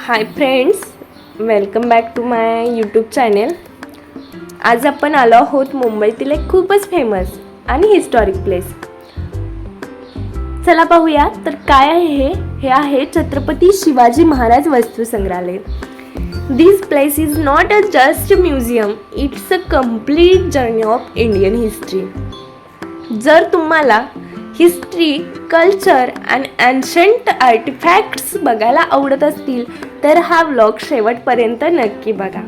High friends, welcome back to my YouTube channel. आज आपण आलो आहोत मुंबईतील एक खूपच फेमस आणि हिस्टॉरिक प्लेस. चला पाहूया तर काय आहे हे आहे Chhatrapati Shivaji Maharaj Vastu Sangrahalaya. This place is not a just museum, it's a complete journey of Indian history. जर तुम्हाला history, culture and ancient artefacts बघायला आवडत असतील तर हा व्लॉग शेवटपर्यंत नक्की बघा.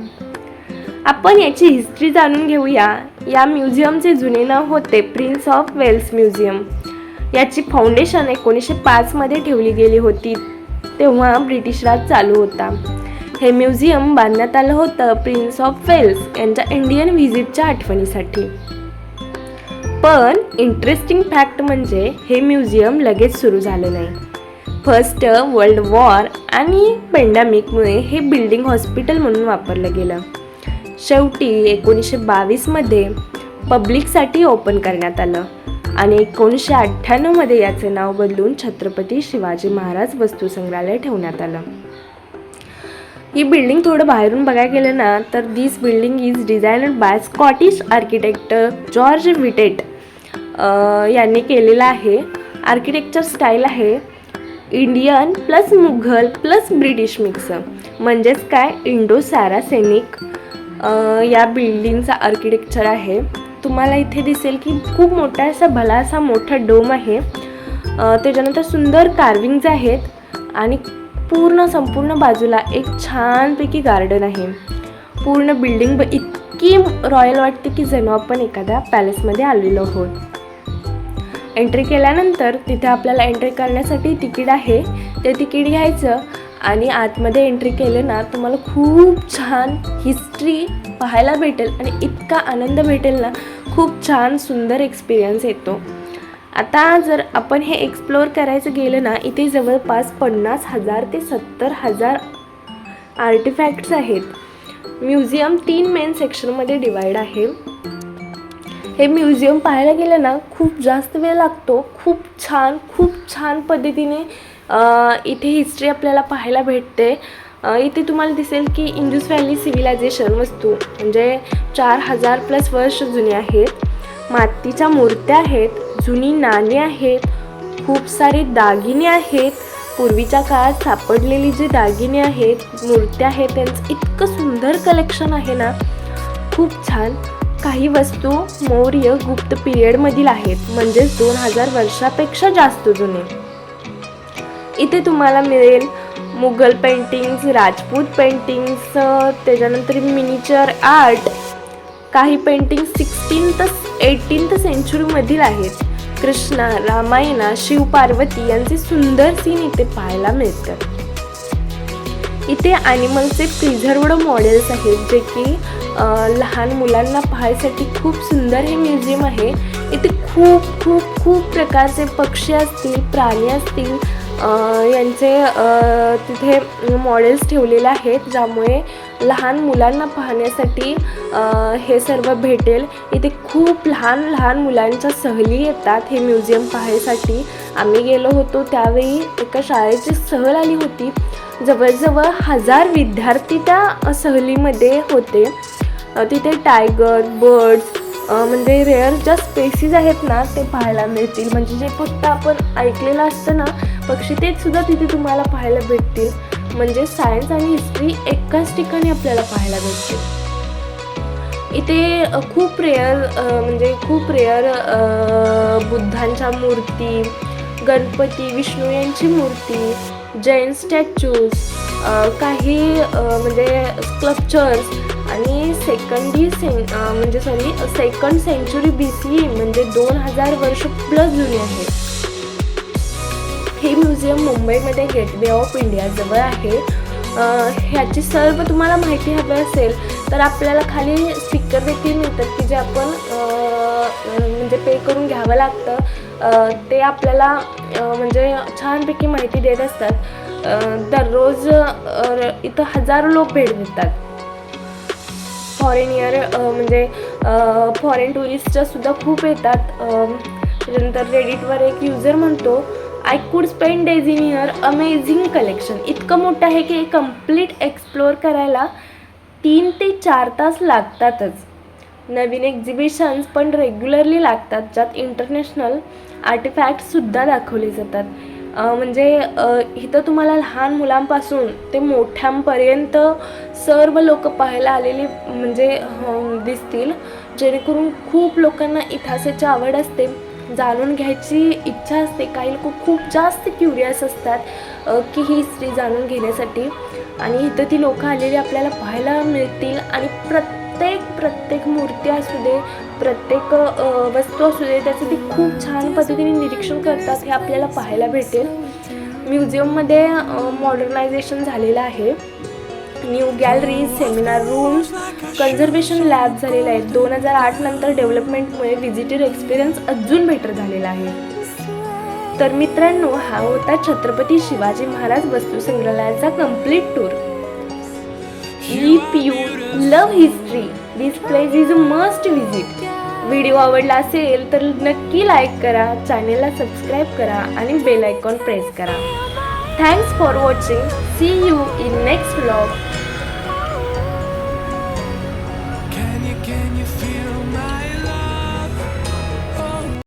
आपण याची हिस्ट्री जाणून घेऊया. या म्युझियमचे जुने नाव होते प्रिन्स ऑफ वेल्स म्युझियम. याची फाउंडेशन 1905 मध्ये ठेवली गेली होती. तेव्हा ब्रिटिश राज चालू होता. हे म्युझियम बांधण्यात आलं होतं प्रिन्स ऑफ वेल्स यांच्या इंडियन व्हिजिटच्या आठवणीसाठी. पण इंटरेस्टिंग फॅक्ट म्हणजे हे म्युझियम लगेच सुरू झालं नाही. फर्स्ट वर्ल्ड वॉर आणि पॅन्डेमिकमुळे हे बिल्डिंग हॉस्पिटल म्हणून वापरलं गेलं. शेवटी 1922 मध्ये पब्लिकसाठी ओपन करण्यात आलं आणि 1998 मध्ये याचे नाव बदलून छत्रपती शिवाजी महाराज वस्तू संग्रहालय ठेवण्यात आलं. ही बिल्डिंग थोडं बाहेरून बघायला गेलं ना तर this building is designed by Scottish architect George Wittet यांनी केलेलं आहे. आर्किटेक्चर स्टाईल आहे Indian plus Mughal plus British mix, म्हणजेच काय इंडो सॅरासेनिक या बिल्डिंगचा आर्किटेक्चर आहे. तुम्हाला इथे दिसेल की खूप मोठा असा भला असा मोठा डोम आहे. त्याच्यानंतर सुंदर कार्विंग्ज आहेत आणि संपूर्ण बाजूला एक छानपैकी गार्डन आहे. पूर्ण बिल्डिंग इतकी रॉयल वाटते की जणू आपण एखाद्या पॅलेसमध्ये आलेलो आहोत. एंट्री केल्यानंतर तिथे आपल्याला एंट्री करण्यासाठी तिकीट आहे. ते तिकीट घ्यायचं आणि आतमध्ये एंट्री केलं ना तुम्हाला खूप छान हिस्ट्री पाहायला भेटेल आणि इतका आनंद भेटेल ना, खूप छान सुंदर एक्सपिरियन्स येतो. आता जर आपण हे एक्सप्लोअर करायचं गेलं ना, इथे जवळपास 50,000 ते 70,000 आर्टिफॅक्ट्स आहेत. म्युझियम 3 मेन सेक्शनमध्ये डिवाईड आहे. हे म्युझियम पाहायला गेलं ना खूप जास्त वेळ लागतो. खूप छान पद्धतीने इथे हिस्ट्री आपल्याला पाहायला भेटते. इथे तुम्हाला दिसेल की इंडस व्हॅली सिव्हिलायझेशन वस्तू म्हणजे 4000+ वर्ष जुने आहेत. मातीच्या मूर्त्या आहेत, जुनी नाणी आहेत, खूप सारे दागिने आहेत. पूर्वीच्या काळात सापडलेली जे दागिने आहेत, मूर्त्या आहेत, त्यांचं इतकं सुंदर कलेक्शन आहे ना, खूप छान. काही वस्तू मौर्य गुप्त पिरियडमधील आहेत, म्हणजेच 2000 वर्षापेक्षा जास्त जुने. इथे तुम्हाला मिळेल मुघल पेंटिंग्स, राजपूत पेंटिंग्स, त्याच्यानंतर मिनिचर आर्ट. काही पेंटिंग 18th सेंचुरीमधील आहेत. कृष्णा, रामायणा, शिव पार्वती यांचे सुंदर सीन इथे पाहायला मिळतात. इथे ॲनिमलचे प्रिझर्वड मॉडेल्स आहेत जे की लहान मुलांना पाहायसाठी खूप सुंदर हे म्युझियम आहे. इथे खूप प्रकारचे पक्षी असतील, प्राणी असतील, यांचे तिथे मॉडेल्स ठेवलेले आहेत, ज्यामुळे लहान मुलांना पाहण्यासाठी हे सर्व भेटेल. इथे खूप लहान मुलांच्या सहली येतात हे म्युझियम पाहायसाठी. आम्ही गेलो होतो त्यावेळी एका शाळेची सहल आली होती. जवळजवळ 1000 विद्यार्थी त्या सहलीमध्ये होते. तिथे टायगर, बर्ड्स म्हणजे रेअर ज्या स्पेसीज आहेत ना ते पाहायला मिळतील. म्हणजे जे फक्त आपण ऐकलेलं असतं ना पक्षी, तेच सुद्धा तिथे तुम्हाला पाहायला भेटतील. म्हणजे सायन्स आणि हिस्ट्री एकाच ठिकाणी आपल्याला पाहायला भेटते. इथे खूप रेअर बुद्धांच्या मूर्ती, गणपती, विष्णू यांची मूर्ती, जैन स्टॅच्यूज, काही म्हणजे स्कल्पचर्स आणि सेकंड सेंचुरी BCE म्हणजे 2000 वर्ष प्लस जुने आहे. हे म्युझियम मुंबईमध्ये गेटवे ऑफ इंडिया जवळ आहे. ह्याची सर्व तुम्हाला माहिती हवी असेल तर आपल्याला खाली स्टिकर देखील मिळतात की जे आपण म्हणजे पे करून घ्यावं लागतं. ते आपल्याला म्हणजे छानपैकी माहिती देत असतात. दररोज इथं हजारो लोक भेट देतात. फॉरेन टुरिस्टसुद्धा खूप येतात. त्यानंतर रेडिटवर एक युजर म्हणतो I could spend days in here. Amazing collection. इतकं मोठं आहे की कम्प्लीट एक्सप्लोअर करायला 3 ते 4 तास लागतातच. नवीन एक्झिबिशन्स पण रेग्युलरली लागतात, ज्यात इंटरनॅशनल आर्टिफॅक्टसुद्धा दाखवले जातात. म्हणजे इथं तुम्हाला लहान मुलांपासून ते मोठ्यांपर्यंत सर्व लोक पाहायला आलेली म्हणजे दिसतील, जेणेकरून खूप लोकांना इतिहासाची आवड असते, जाणून घ्यायची इच्छा असते. काही लोक खूप जास्त क्युरियस असतात की ही हिस्ट्री जाणून घेण्यासाठी, आणि इथं ती लोकं आलेली आपल्याला पाहायला मिळतील. आणि प्रत्येक मूर्ती असू दे, प्रत्येक वस्तू असू दे, त्याचं ती खूप छान पद्धतीने निरीक्षण करतात, हे आपल्याला पाहायला भेटेल. म्युझियममध्ये मॉडर्नायझेशन झालेलं आहे. New gallery, seminar rooms, conservation lab झालेले आहेत. 2008 नंतर डेव्हलपमेंटमुळे व्हिजिटर एक्सपिरियन्स अजून बेटर झालेला आहे. तर मित्रांनो, हा होता छत्रपती शिवाजी महाराज वस्तू संग्रहालयाचा complete tour. If you love history, this place is a must visit. Video आवडला असेल तर नक्की लाईक करा, चॅनेलला सबस्क्राईब करा आणि बेल आयकॉन प्रेस करा. Thanks for watching. See you in next vlog.